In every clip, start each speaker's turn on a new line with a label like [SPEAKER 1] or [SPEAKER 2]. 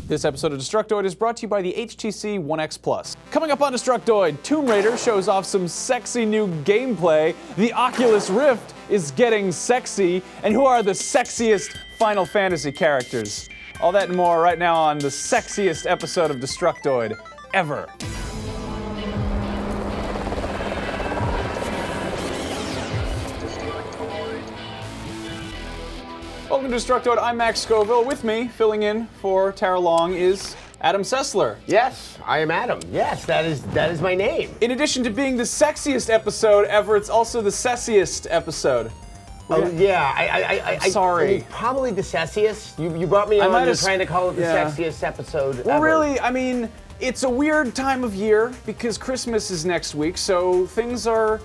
[SPEAKER 1] This episode of Destructoid is brought to you by the HTC One X Plus. Coming up on Destructoid, Tomb Raider shows off some sexy new gameplay, the Oculus Rift is getting sexy, and who are the sexiest Final Fantasy characters? All that and more right now on the sexiest episode of Destructoid ever. Welcome to Destructoid, I'm Max Scoville. With me, filling in for Tara Long, is Adam Sessler.
[SPEAKER 2] Yes, I am Adam. Yes, that is my name.
[SPEAKER 1] In addition to being the sexiest episode ever, it's also the Sessiest episode.
[SPEAKER 2] Oh yeah,
[SPEAKER 1] sorry.
[SPEAKER 2] I mean, probably the Sessiest. You brought me on. You're trying to call it the sexiest episode
[SPEAKER 1] well,
[SPEAKER 2] ever.
[SPEAKER 1] Really, I mean, it's a weird time of year because Christmas is next week, so things are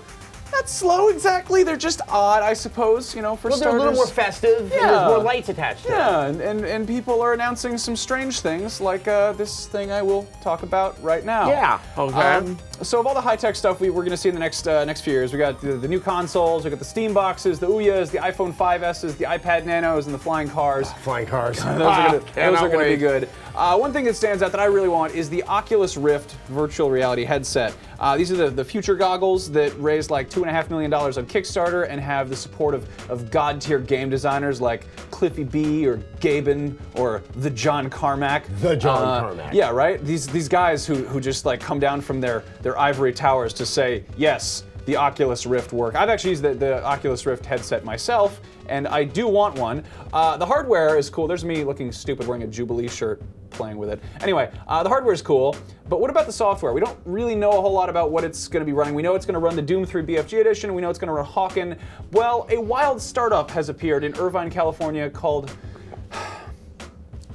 [SPEAKER 1] not slow exactly. They're just odd, I suppose, you know, for starters.
[SPEAKER 2] They're a little more festive, and there's more lights attached to them.
[SPEAKER 1] Yeah, and people are announcing some strange things, like this thing I will talk about right now.
[SPEAKER 2] Yeah, okay.
[SPEAKER 1] So of all the high-tech stuff we're going to see in the next few years, we got the new consoles, we got the Steam boxes, the Ouya's, the iPhone 5S's, the iPad Nanos, and the flying cars.
[SPEAKER 2] Flying cars.
[SPEAKER 1] Those are going to be good. One thing that stands out that I really want is the Oculus Rift virtual reality headset. These are the future goggles that raised like $2.5 million on Kickstarter and have the support of god-tier game designers like Cliffy B or Gaben or the John Carmack.
[SPEAKER 2] The John Carmack.
[SPEAKER 1] Yeah, right? These guys who just like come down from their ivory towers to say, yes, the Oculus Rift work. I've actually used the Oculus Rift headset myself, and I do want one. The hardware is cool. There's me looking stupid wearing a Jubilee shirt playing with it. Anyway, the hardware is cool, but what about the software? We don't really know a whole lot about what it's going to be running. We know it's going to run the Doom 3 BFG edition. We know it's going to run Hawken. Well, a wild startup has appeared in Irvine, California called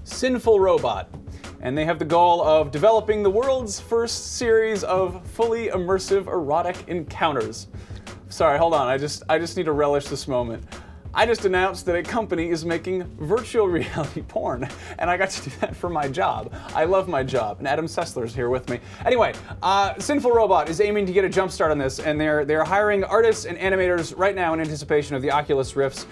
[SPEAKER 1] Sinful Robot. And they have the goal of developing the world's first series of fully immersive erotic encounters. Sorry, hold on, I just need to relish this moment. I just announced that a company is making virtual reality porn, and I got to do that for my job. I love my job, and Adam Sessler is here with me. Anyway, Sinful Robot is aiming to get a jump start on this, and they're hiring artists and animators right now in anticipation of the Oculus Rift's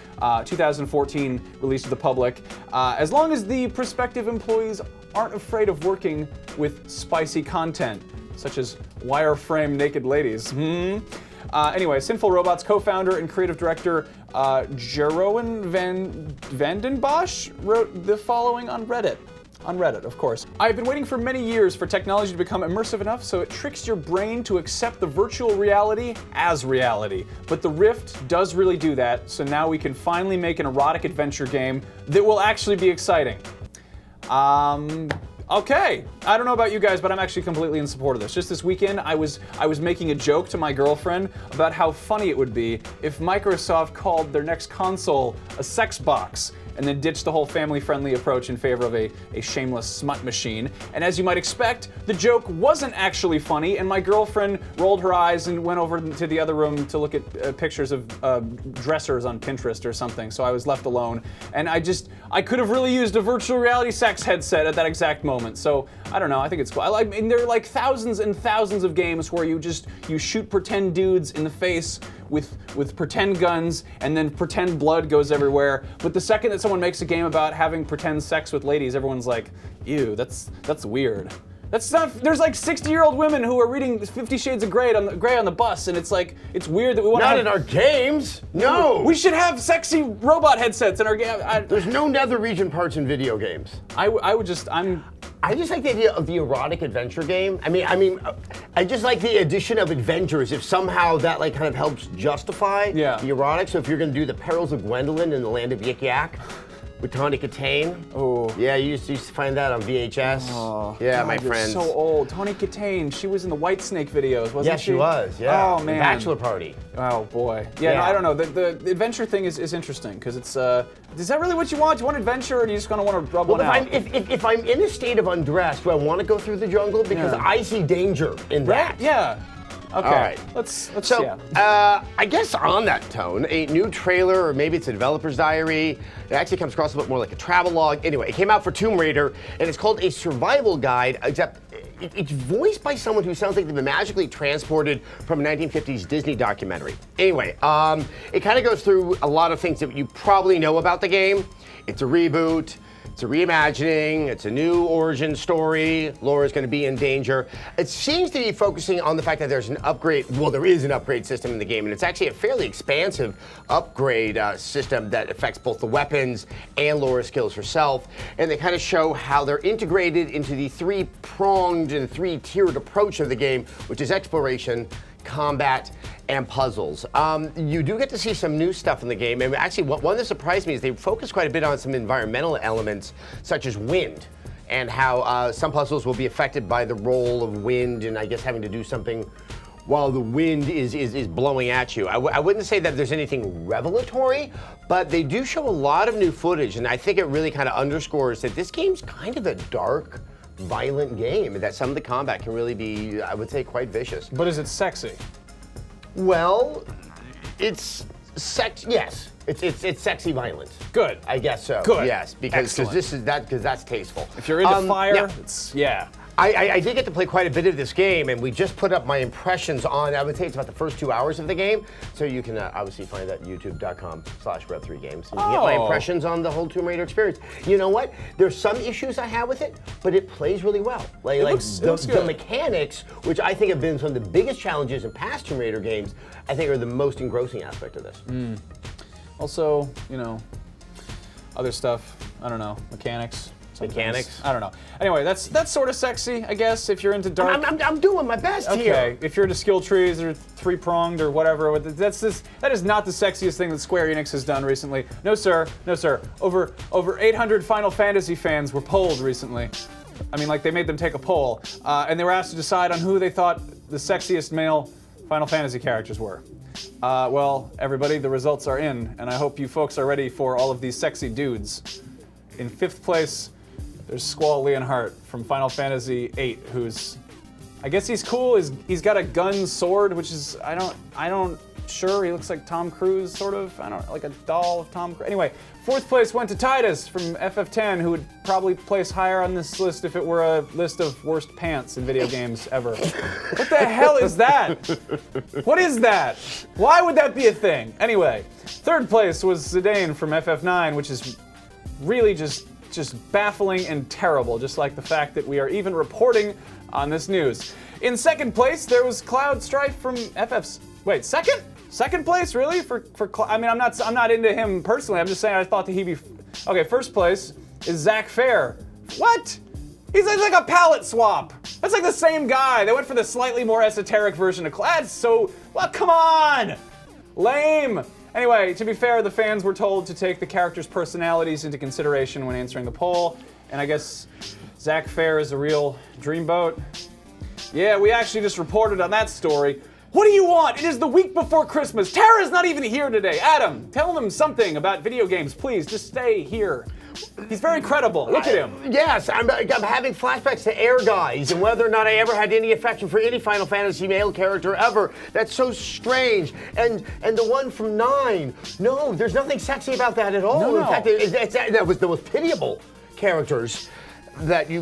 [SPEAKER 1] 2014 release to the public. As long as the prospective employees aren't afraid of working with spicy content, such as wireframe naked ladies. Anyway, Sinful Robot's co-founder and creative director Jeroen van den Bosch wrote the following on Reddit. On Reddit, of course. I've been waiting for many years for technology to become immersive enough so it tricks your brain to accept the virtual reality as reality. But the Rift does really do that, so now we can finally make an erotic adventure game that will actually be exciting. Okay, I don't know about you guys, but I'm actually completely in support of this. Just this weekend, I was making a joke to my girlfriend about how funny it would be if Microsoft called their next console a sex box and then ditched the whole family-friendly approach in favor of a shameless smut machine. And as you might expect, the joke wasn't actually funny, and my girlfriend rolled her eyes and went over to the other room to look at pictures of dressers on Pinterest or something, so I was left alone. And I could have really used a virtual reality sex headset at that exact moment, so I don't know, I think it's cool. I mean, there are like thousands and thousands of games where you shoot pretend dudes in the face with pretend guns, and then pretend blood goes everywhere. But the second that someone makes a game about having pretend sex with ladies, everyone's like, ew, that's weird. That's not. There's like 60-year-old women who are reading 50 Shades of Grey on the bus, and it's like it's weird that we want to.
[SPEAKER 2] Not in our games. No.
[SPEAKER 1] We should have sexy robot headsets in our game.
[SPEAKER 2] There's no nether region parts in video games.
[SPEAKER 1] I
[SPEAKER 2] just like the idea of the erotic adventure game. I mean, I just like the addition of adventures. If somehow that like kind of helps justify the erotic. So if you're going to do the Perils of Gwendolyn in the Land of Yik Yak with Tawny Katane.
[SPEAKER 1] Oh.
[SPEAKER 2] Yeah, you used to find that on VHS.
[SPEAKER 1] Oh,
[SPEAKER 2] yeah,
[SPEAKER 1] God,
[SPEAKER 2] my friends.
[SPEAKER 1] You're so old. Tawny Katane, she was in the White Snake videos, wasn't she?
[SPEAKER 2] Yes, she was. Yeah.
[SPEAKER 1] Oh man.
[SPEAKER 2] The Bachelor Party.
[SPEAKER 1] Oh boy. Yeah. No, I don't know. The adventure thing is interesting because it's. Is that really what you want? Do you want adventure, or do you just kind of want to rub one out?
[SPEAKER 2] If I'm in a state of undress, do I want to go through the jungle? Because I see danger in that.
[SPEAKER 1] Right? Yeah. Okay.
[SPEAKER 2] All right.
[SPEAKER 1] Let's.
[SPEAKER 2] I guess on that tone, a new trailer, or maybe it's a developer's diary. It actually comes across a bit more like a travel log. Anyway, it came out for Tomb Raider, and it's called a survival guide. Except it's voiced by someone who sounds like they've been magically transported from a 1950s Disney documentary. Anyway, it kind of goes through a lot of things that you probably know about the game. It's a reboot. It's a reimagining, it's a new origin story. Laura's going to be in danger. It seems to be focusing on the fact that there's an upgrade, well, there is an upgrade system in the game, and it's actually a fairly expansive upgrade system that affects both the weapons and Laura's skills herself. And they kind of show how they're integrated into the three-pronged and three-tiered approach of the game, which is exploration, combat, and puzzles. You do get to see some new stuff in the game, and actually one that surprised me is they focus quite a bit on some environmental elements, such as wind, and how some puzzles will be affected by the role of wind, and I guess having to do something while the wind is blowing at you. I wouldn't say that there's anything revelatory, but they do show a lot of new footage, and I think it really kind of underscores that this game's kind of a dark, violent game, and that some of the combat can really be, I would say, quite vicious.
[SPEAKER 1] But is it sexy?
[SPEAKER 2] Well, it's yes. It's sexy violence.
[SPEAKER 1] Good.
[SPEAKER 2] I guess so.
[SPEAKER 1] Good.
[SPEAKER 2] Yes, because that's tasteful.
[SPEAKER 1] If you're into fire,
[SPEAKER 2] yeah.
[SPEAKER 1] yeah.
[SPEAKER 2] I did get to play quite a bit of this game, and we just put up my impressions on, I would say it's about the first 2 hours of the game, so you can obviously find that at youtube.com/rev3games. And you can get my impressions on the whole Tomb Raider experience. You know what? There's some issues I have with it, but it plays really well. Like,
[SPEAKER 1] it looks
[SPEAKER 2] the mechanics, which I think have been some of the biggest challenges in past Tomb Raider games, I think are the most engrossing aspect of this.
[SPEAKER 1] Also, you know, other stuff, I don't know, mechanics.
[SPEAKER 2] Mechanics?
[SPEAKER 1] I don't know. Anyway, that's sort of sexy, I guess, if you're into dark.
[SPEAKER 2] I'm doing my best here.
[SPEAKER 1] Okay, if you're into skill trees or three-pronged or whatever, that is not the sexiest thing that Square Enix has done recently. No, sir. No, sir. Over 800 Final Fantasy fans were polled recently. I mean, like, they made them take a poll, and they were asked to decide on who they thought the sexiest male Final Fantasy characters were. Well, everybody, the results are in, and I hope you folks are ready for all of these sexy dudes. In 5th place, there's Squall Leonhardt from Final Fantasy VIII, who's, I guess he's cool. He's got a gun sword, which is, I don't, sure, he looks like Tom Cruise, sort of. I don't, like a doll of Tom Cruise. Anyway, 4th place went to Titus from FF10, who would probably place higher on this list if it were a list of worst pants in video games ever. What the hell is that? What is that? Why would that be a thing? Anyway, 3rd place was Zidane from FF9, which is really just baffling and terrible, just like the fact that we are even reporting on this news. In 2nd place, there was Cloud Strife from FF's. Wait, second? Second place, really? I mean, I'm not into him personally. I'm just saying I thought that he'd be. Okay, 1st place is Zach Fair. What? He's like a palette swap. That's like the same guy. They went for the slightly more esoteric version of Cloud. So, well, come on, lame. Anyway, to be fair, the fans were told to take the characters' personalities into consideration when answering the poll, and I guess Zach Fair is a real dreamboat. Yeah, we actually just reported on that story. What do you want? It is the week before Christmas. Tara's not even here today. Adam, tell them something about video games, please. Just stay here. He's very credible. Look at him.
[SPEAKER 2] Yes, I'm having flashbacks to Air Guys and whether or not I ever had any affection for any Final Fantasy male character ever. That's so strange. And the one from 9. No, there's nothing sexy about that at all.
[SPEAKER 1] No.
[SPEAKER 2] In fact, that was the most pitiable characters that you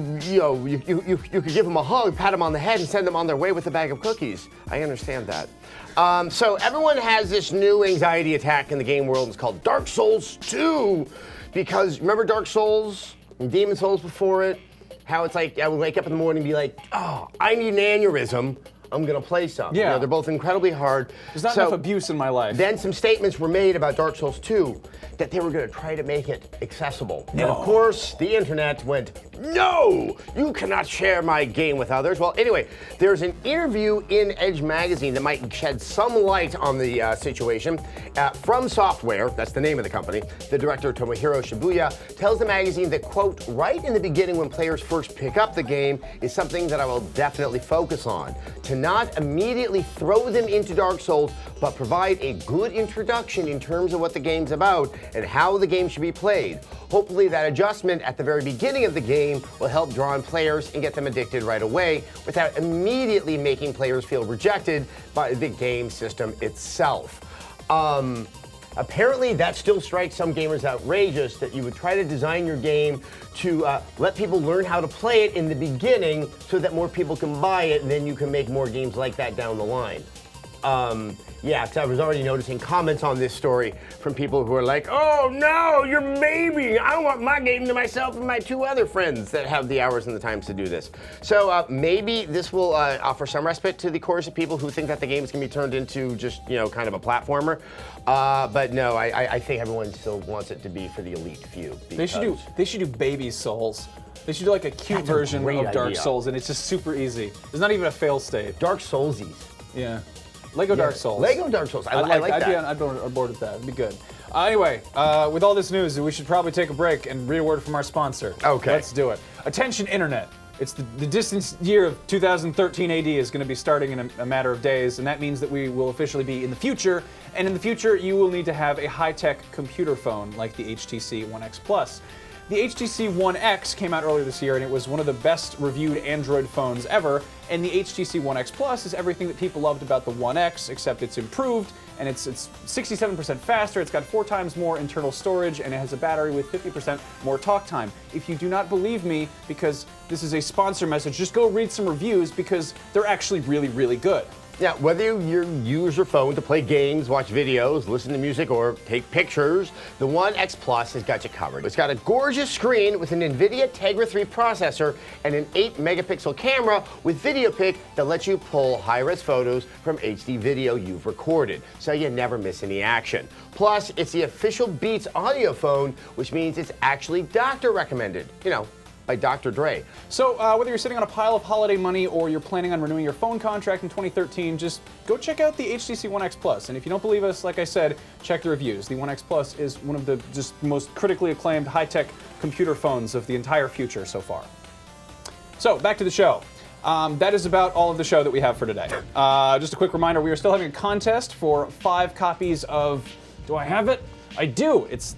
[SPEAKER 2] could give them a hug, pat them on the head, and send them on their way with a bag of cookies. I understand that. So everyone has this new anxiety attack in the game world. It's called Dark Souls 2. Because remember Dark Souls and Demon Souls before it? How it's like I would wake up in the morning and be like, oh, I need an aneurysm. I'm gonna play some.
[SPEAKER 1] Yeah.
[SPEAKER 2] You know, they're both incredibly hard.
[SPEAKER 1] There's not enough abuse in my life.
[SPEAKER 2] Then some statements were made about Dark Souls 2 that they were gonna try to make it accessible. No. And of course, the internet went, no, you cannot share my game with others. Well, anyway, there's an interview in Edge magazine that might shed some light on the situation. From Software, that's the name of the company, the director Tomohiro Shibuya tells the magazine that, quote, right in the beginning when players first pick up the game is something that I will definitely focus on. To not immediately throw them into Dark Souls, but provide a good introduction in terms of what the game's about and how the game should be played. Hopefully that adjustment at the very beginning of the game will help draw in players and get them addicted right away without immediately making players feel rejected by the game system itself. Apparently that still strikes some gamers outrageous that you would try to design your game to let people learn how to play it in the beginning so that more people can buy it and then you can make more games like that down the line. Yeah, 'cause I was already noticing comments on this story from people who are like, oh no, you're maybe. I want my game to myself and my 2 other friends that have the hours and the times to do this. So maybe this will offer some respite to the chorus of people who think that the game is going to be turned into just, kind of a platformer. But no, I think everyone still wants it to be for the elite few.
[SPEAKER 1] They should do Baby Souls. They should do like a cute version of Dark Souls, and it's just super easy. There's not even a fail state.
[SPEAKER 2] Dark Soulsies.
[SPEAKER 1] Yeah. Lego Dark Souls.
[SPEAKER 2] Lego Dark Souls. I like that.
[SPEAKER 1] I'd be on board with that. It'd be good. Anyway, with all this news, we should probably take a break and read a word from our sponsor.
[SPEAKER 2] Okay.
[SPEAKER 1] Let's do it. Attention, Internet. It's the distant year of 2013 AD is going to be starting in a matter of days, and that means that we will officially be in the future. And in the future, you will need to have a high-tech computer phone like the HTC One X Plus. The HTC One X came out earlier this year, and it was one of the best reviewed Android phones ever. And the HTC One X Plus is everything that people loved about the One X, except it's improved, and it's 67% faster, it's got 4 times more internal storage, and it has a battery with 50% more talk time. If you do not believe me, because this is a sponsor message, just go read some reviews, because they're actually really, really good.
[SPEAKER 2] Yeah, whether you use your phone to play games, watch videos, listen to music, or take pictures, the One X Plus has got you covered. It's got a gorgeous screen with an NVIDIA Tegra 3 processor and an 8-megapixel camera with video pic that lets you pull high-res photos from HD video you've recorded, so you never miss any action. Plus, it's the official Beats audio phone, which means it's actually doctor recommended. By Dr. Dre.
[SPEAKER 1] So whether you're sitting on a pile of holiday money or you're planning on renewing your phone contract in 2013, just go check out the HTC One X Plus. And if you don't believe us, like I said, check the reviews. The One X Plus is one of the just most critically acclaimed high-tech computer phones of the entire future so far. So back to the show. That is about all of the show that we have for today. Just a quick reminder, we are still having a contest for 5 copies of, do I have it? I do. It's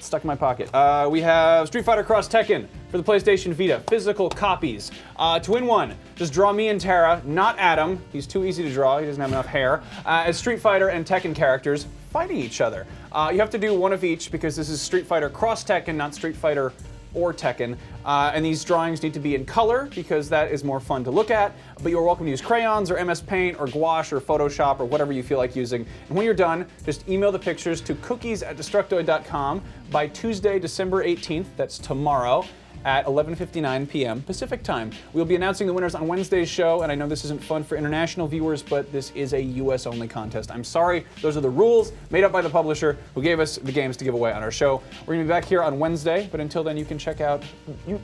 [SPEAKER 1] stuck in my pocket. We have Street Fighter Cross Tekken for the PlayStation Vita, physical copies. To win one, just draw me and Tara, not Adam. He's too easy to draw. He doesn't have enough hair. As Street Fighter and Tekken characters fighting each other. You have to do one of each because this is Street Fighter Cross Tekken, not Street Fighter or Tekken. And these drawings need to be in color because that is more fun to look at. But you're welcome to use crayons or MS Paint or gouache or Photoshop or whatever you feel like using. And when you're done, just email the pictures to cookies@destructoid.com by Tuesday, December 18th. That's tomorrow at 11:59 p.m. Pacific time. We'll be announcing the winners on Wednesday's show, and I know this isn't fun for international viewers, but this is a US-only contest. I'm sorry, those are the rules made up by the publisher who gave us the games to give away on our show. We're gonna be back here on Wednesday, but until then you can check out...
[SPEAKER 2] You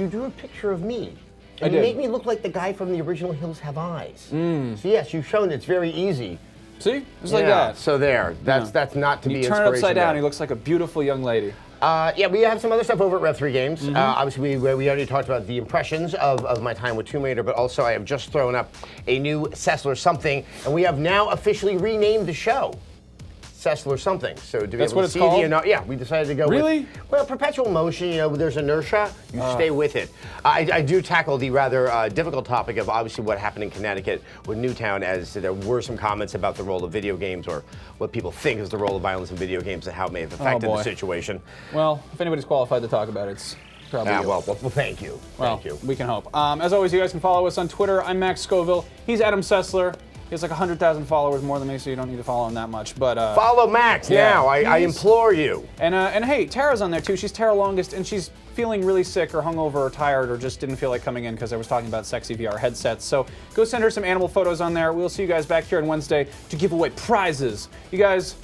[SPEAKER 2] drew a picture of me.
[SPEAKER 1] I
[SPEAKER 2] And you
[SPEAKER 1] did.
[SPEAKER 2] make me look like the guy from the original Hills Have Eyes. So yes, you've shown it's very easy.
[SPEAKER 1] See? Just like that.
[SPEAKER 2] So there, that's not to be
[SPEAKER 1] You
[SPEAKER 2] inspiration.
[SPEAKER 1] turn it upside down,
[SPEAKER 2] there.
[SPEAKER 1] he looks like a beautiful young lady.
[SPEAKER 2] Yeah, we have some other stuff over at Rev3 Games. Obviously, we already talked about the impressions of my time with Tomb Raider, but also I have just thrown up a new Sessler something, and we have now officially renamed the show Sessler something. So to be
[SPEAKER 1] That's
[SPEAKER 2] able
[SPEAKER 1] what
[SPEAKER 2] to
[SPEAKER 1] it's
[SPEAKER 2] see
[SPEAKER 1] called?
[SPEAKER 2] yeah, we decided to go
[SPEAKER 1] Really?
[SPEAKER 2] with, well, perpetual motion, there's inertia, you stay with it. I do tackle the rather difficult topic of obviously what happened in Connecticut with Newtown, as there were some comments about the role of video games or what people think is the role of violence in video games and how it may have affected
[SPEAKER 1] boy.
[SPEAKER 2] the situation.
[SPEAKER 1] Well, if anybody's qualified to talk about it, it's probably you.
[SPEAKER 2] Well, thank you.
[SPEAKER 1] Well,
[SPEAKER 2] Thank you.
[SPEAKER 1] we can hope. As always, you guys can follow us on Twitter. I'm Max Scoville. He's Adam Sessler. He has like 100,000 followers, more than me, so you don't need to follow him that much. But
[SPEAKER 2] Follow Max now. I
[SPEAKER 1] please.
[SPEAKER 2] implore you.
[SPEAKER 1] And hey, Tara's on there too. She's Tara Longest, and she's feeling really sick or hungover or tired or just didn't feel like coming in because I was talking about sexy VR headsets. So go send her some animal photos on there. We'll see you guys back here on Wednesday to give away prizes. You guys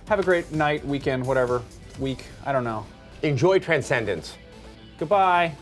[SPEAKER 1] have a great night, weekend, whatever, week. I don't know.
[SPEAKER 2] Enjoy Transcendence.
[SPEAKER 1] Goodbye.